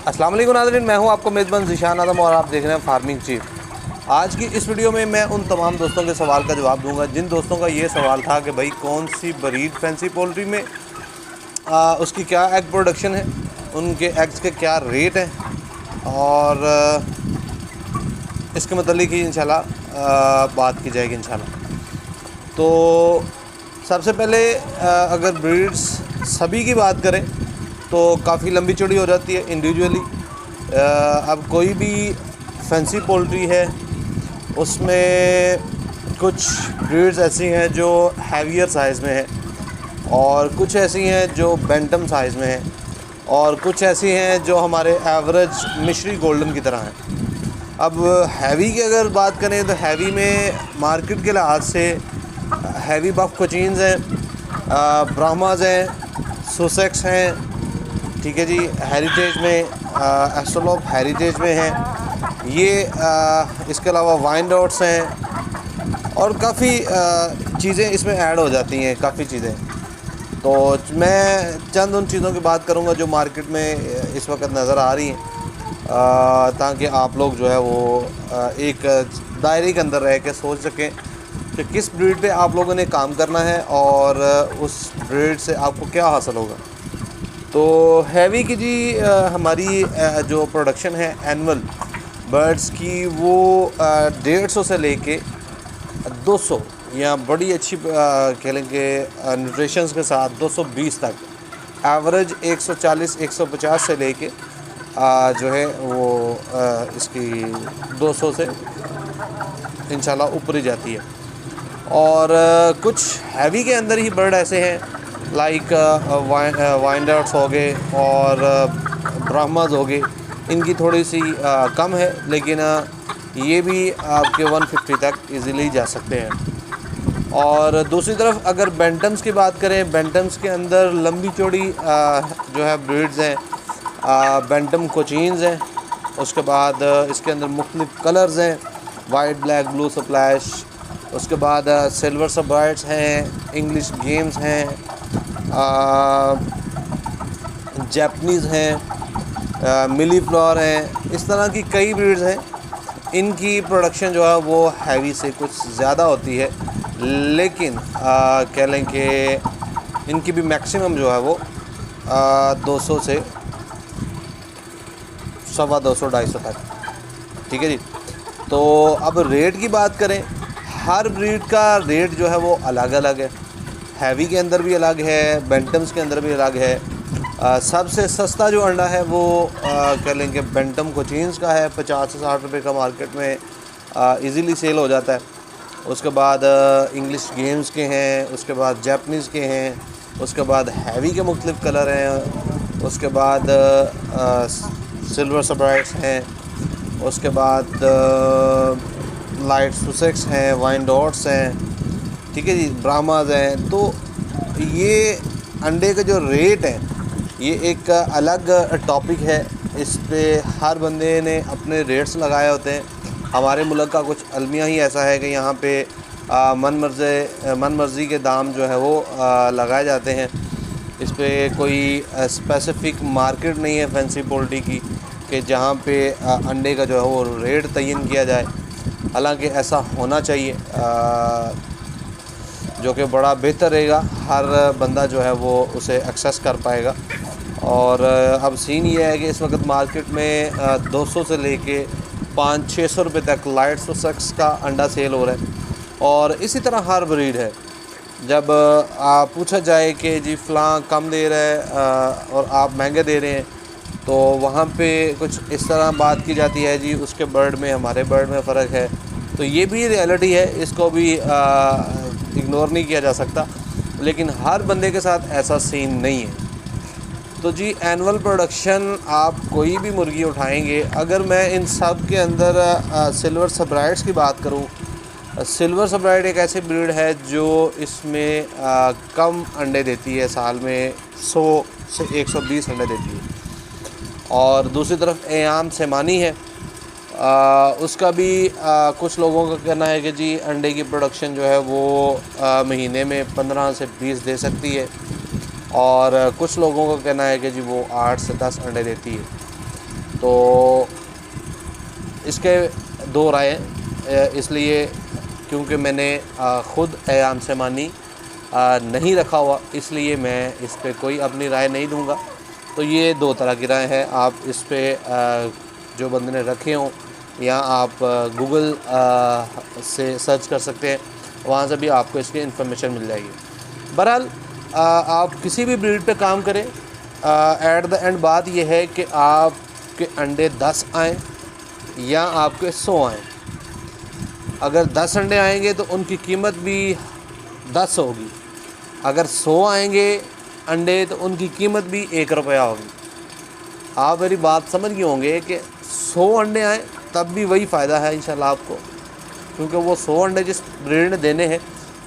अस्सलाम वालेकुम नाज़रीन, मैं हूं आपको मेज़बान ज़ीशान आदम और आप देख रहे हैं फार्मिंग चीफ। आज की इस वीडियो में मैं उन तमाम दोस्तों के सवाल का जवाब दूंगा जिन दोस्तों का ये सवाल था कि भाई कौन सी ब्रीड फैंसी पोल्ट्री में उसकी क्या एग प्रोडक्शन है, उनके एग्स के क्या रेट हैं और इसके मतलब ही इंशाल्लाह बात की जाएगी इंशाल्लाह। तो सबसे पहले अगर ब्रीड्स सभी की बात करें तो काफ़ी लंबी चौड़ी हो जाती है इंडिविजुअली। अब कोई भी फैंसी पोल्ट्री है उसमें कुछ ब्रीड्स ऐसी हैं जो हैवियर साइज़ में है और कुछ ऐसी हैं जो बैंटम साइज़ में है और कुछ ऐसी हैं जो हमारे एवरेज मिश्री गोल्डन की तरह हैं। अब हैवी की अगर बात करें तो हैवी में मार्केट के लिहाज से हैवी बफ कोचीन्स हैं, ब्राह्माज हैं, सुसेक्स हैं, ठीक है जी, हेरिटेज में एस्ट्रोलोप हेरिटेज में हैं ये, इसके अलावा वाइनडॉट्स हैं और काफ़ी चीज़ें इसमें ऐड हो जाती हैं, काफ़ी चीज़ें। तो मैं चंद उन चीज़ों की बात करूंगा जो मार्केट में इस वक्त नज़र आ रही हैं, ताकि आप लोग जो है वो एक दायरे के अंदर रह के सोच सकें कि किस ब्रीड पे आप लोगों ने काम करना है और उस ब्रीड से आपको क्या हासिल होगा। तो हैवी की जी हमारी जो प्रोडक्शन है एनुअल बर्ड्स की वो 150 से लेके 200 या बड़ी अच्छी कह लें कि न्यूट्रिशंस के साथ 220 तक, एवरेज 140-150 से लेके जो है वो इसकी 200 से इंशाल्लाह ऊपर ही जाती है। और कुछ हैवी के अंदर ही बर्ड ऐसे हैं लाइक वाइंडर्स हो गए और ब्राह्मज हो गए, इनकी थोड़ी सी कम है लेकिन ये भी आपके 150 तक इजीली जा सकते हैं। और दूसरी तरफ अगर बैंटम्स की बात करें, बैंटम्स के अंदर लंबी चौड़ी जो है ब्रीड्स हैं, बैंटम कोचीन्स हैं, उसके बाद इसके अंदर मुख्तलिफ कलर्स हैं, वाइट, ब्लैक, ब्लू, स्प्लैश, उसके बाद सिल्वर सबराइट्स हैं, इंग्लिश गेम्स हैं, जैपनीज़ हैं, मिली फ्लावर हैं, इस तरह की कई ब्रीड्स हैं। इनकी प्रोडक्शन जो है वो हैवी से कुछ ज़्यादा होती है लेकिन कह लें कि इनकी भी मैक्सिमम जो है वो 200 से 250-250 तक, ठीक है जी। तो अब रेट की बात करें, हर ब्रीड का रेट जो है वो अलग अलग है, हैवी के अंदर भी अलग है, बैंटम्स के अंदर भी अलग है। सबसे सस्ता जो अंडा है वो कह लें कि बैंटम कोचीन्स का है, 50 से 60 रुपये का मार्केट में इजीली सेल हो जाता है। उसके बाद इंग्लिश गेम्स के हैं, उसके बाद जापानीज़ के हैं, उसके बाद हैवी के मुख्तलिफ कलर हैं, उसके बाद सिल्वर सबराइट्स हैं, उसके बाद लाइट सुसेक्स हैं, वाइन डॉट्स हैं, ठीक है जी, ब्राह्माज हैं। तो ये अंडे का जो रेट है ये एक अलग टॉपिक है, इस पे हर बंदे ने अपने रेट्स लगाए होते हैं। हमारे मुल्क का कुछ अलमिया ही ऐसा है कि यहाँ पे मन मर्ज़ी के दाम जो है वो लगाए जाते हैं। इस पे कोई स्पेसिफ़िक मार्केट नहीं है फैंसी पोल्ट्री की कि जहाँ पे अंडे का जो है वो रेट तयन किया जाए। हालांकि ऐसा होना चाहिए जो कि बड़ा बेहतर रहेगा, हर बंदा जो है वो उसे एक्सेस कर पाएगा। और अब सीन ये है कि इस वक्त मार्केट में 200 से लेके 500-600 रुपये तक लाइट सुसेक्स का अंडा सेल हो रहा है और इसी तरह हर ब्रीड है। जब पूछा जाए कि जी फ़लाँ कम दे रहा है और आप महंगे दे रहे हैं तो वहाँ पे कुछ इस तरह बात की जाती है जी उसके बर्ड में हमारे बर्ड में फ़र्क है। तो ये भी रियलिटी है, इसको भी इग्नोर नहीं किया जा सकता, लेकिन हर बंदे के साथ ऐसा सीन नहीं है। तो जी एनुअल प्रोडक्शन आप कोई भी मुर्गी उठाएंगे, अगर मैं इन सब के अंदर सिल्वर सबराइट्स की बात करूं, सिल्वर सबराइट एक ऐसी ब्रीड है जो इसमें कम अंडे देती है, साल में 100 से 120 अंडे देती है। और दूसरी तरफ एयाम सेमानी है, उसका भी कुछ लोगों का कहना है कि जी अंडे की प्रोडक्शन जो है वो महीने में 15 से 20 दे सकती है और कुछ लोगों का कहना है कि जी वो 8 से 10 अंडे देती है। तो इसके दो राय हैं, इसलिए क्योंकि मैंने ख़ुद ऐयाम सेमानी नहीं रखा हुआ, इसलिए मैं इस पे कोई अपनी राय नहीं दूंगा। तो ये दो तरह की राय है। आप इस पे जो बंदे ने रखे हों, या आप गूगल से सर्च कर सकते हैं, वहाँ से भी आपको इसकी इन्फॉर्मेशन मिल जाएगी। बहरहाल आप किसी भी ब्रीड पे काम करें, एट द एंड बात यह है कि आपके अंडे 10 आएँ या आपके 100 आएँ। अगर 10 अंडे आएंगे तो उनकी कीमत भी 10 होगी। अगर 100 आएंगे अंडे तो उनकी कीमत भी 1 रुपया होगी। आप मेरी बात समझ गए होंगे कि 100 अंडे आए तब भी वही फ़ायदा है इंशाल्लाह आपको, क्योंकि वो 100 अंडे जिस ब्रीड ने देने हैं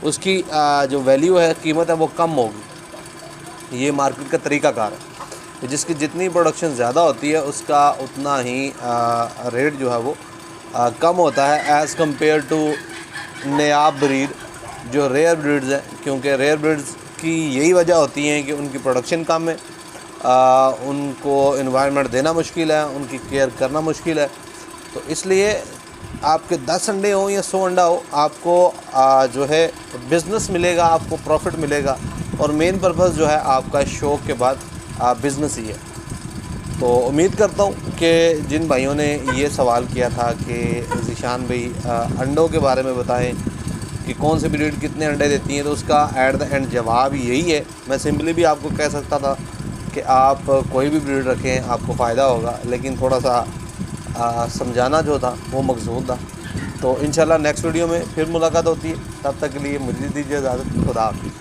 उसकी जो वैल्यू है, कीमत है, वो कम होगी। ये मार्केट का तरीक़ाकार है। जिसकी जितनी प्रोडक्शन ज़्यादा होती है उसका उतना ही रेट जो है वो कम होता है एज़ कम्पेयर टू नायाब ब्रीड जो रेयर ब्रीड्स हैं। क्योंकि रेयर ब्रीड्स की यही वजह होती है कि उनकी प्रोडक्शन कम है, उनको एनवायरनमेंट देना मुश्किल है, उनकी केयर करना मुश्किल है। तो इसलिए आपके 10 अंडे हो या 100 अंडा हो, आपको जो है बिज़नेस मिलेगा, आपको प्रॉफिट मिलेगा। और मेन पर्पस जो है आपका शौक़ के बाद बिज़नेस ही है। तो उम्मीद करता हूँ कि जिन भाइयों ने ये सवाल किया था कि ज़ीशान भाई अंडों के बारे में बताएं कि कौन सी ब्रीड कितने अंडे देती हैं, तो उसका एट द एंड जवाब यही है। मैं सिंपली भी आपको कह सकता था कि आप कोई भी ब्रीड रखें आपको फ़ायदा होगा, लेकिन थोड़ा सा समझाना जो था वो मकसूद था। तो इंशाल्लाह नेक्स्ट वीडियो में फिर मुलाकात होती है। तब तक के लिए मुझे दीजिए इजाज़त। खुदा हाफ़िज़।